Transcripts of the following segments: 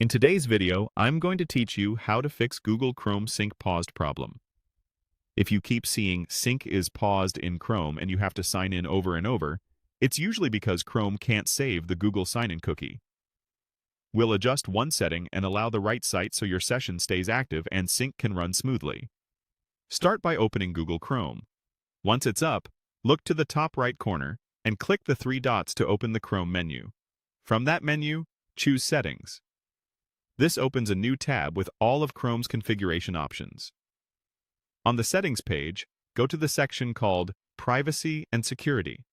In today's video, I'm going to teach you how to fix Google Chrome Sync paused problem. If you keep seeing sync is paused in Chrome and you have to sign in over and over, it's usually because Chrome can't save the Google sign-in cookie. We'll adjust one setting and allow the right site so your session stays active and sync can run smoothly. Start by opening Google Chrome. Once it's up, look to the top right corner and click the three dots to open the Chrome menu. From that menu, choose Settings. This opens a new tab with all of Chrome's configuration options. On the Settings page, go to the section called Privacy and Security.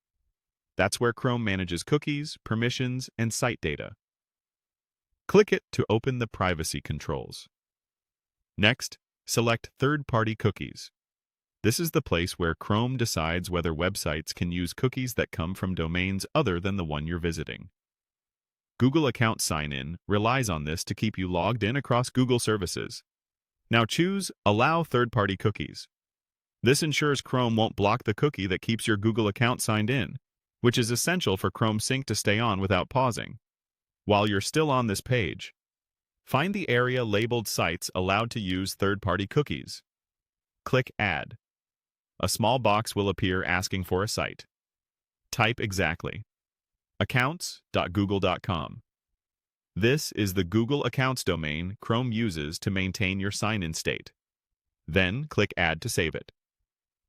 That's where Chrome manages cookies, permissions, and site data. Click it to open the privacy controls. Next, select Third-Party Cookies. This is the place where Chrome decides whether websites can use cookies that come from domains other than the one you're visiting. Google Account Sign-In relies on this to keep you logged in across Google services. Now choose Allow Third-Party Cookies. This ensures Chrome won't block the cookie that keeps your Google account signed in, which is essential for Chrome Sync to stay on without pausing. While you're still on this page, find the area labeled Sites Allowed to Use Third-Party Cookies. Click Add. A small box will appear asking for a site. Type exactly accounts.google.com. This is the Google Accounts domain Chrome uses to maintain your sign-in state. Then click Add to save it.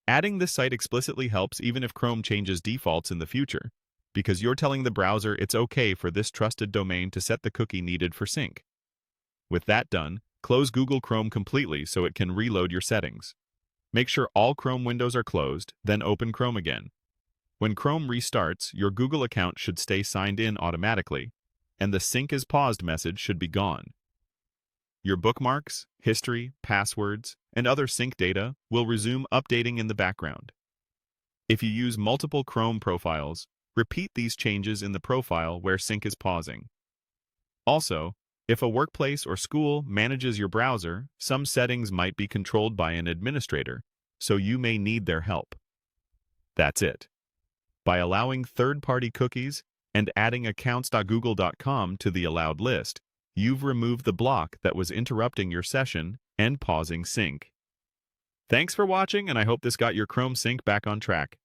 Adding this site explicitly helps even if Chrome changes defaults in the future, because you're telling the browser it's okay for this trusted domain to set the cookie needed for sync. With that done, close Google Chrome completely so it can reload your settings. Make sure all Chrome windows are closed, then open Chrome again. When Chrome restarts, your Google account should stay signed in automatically, and the sync is paused message should be gone. Your bookmarks, history, passwords, and other sync data will resume updating in the background. If you use multiple Chrome profiles, repeat these changes in the profile where sync is pausing. Also, if a workplace or school manages your browser, some settings might be controlled by an administrator, so you may need their help. That's it. By allowing third-party cookies and adding accounts.google.com to the allowed list, you've removed the block that was interrupting your session and pausing sync. Thanks for watching, and I hope this got your Chrome Sync back on track.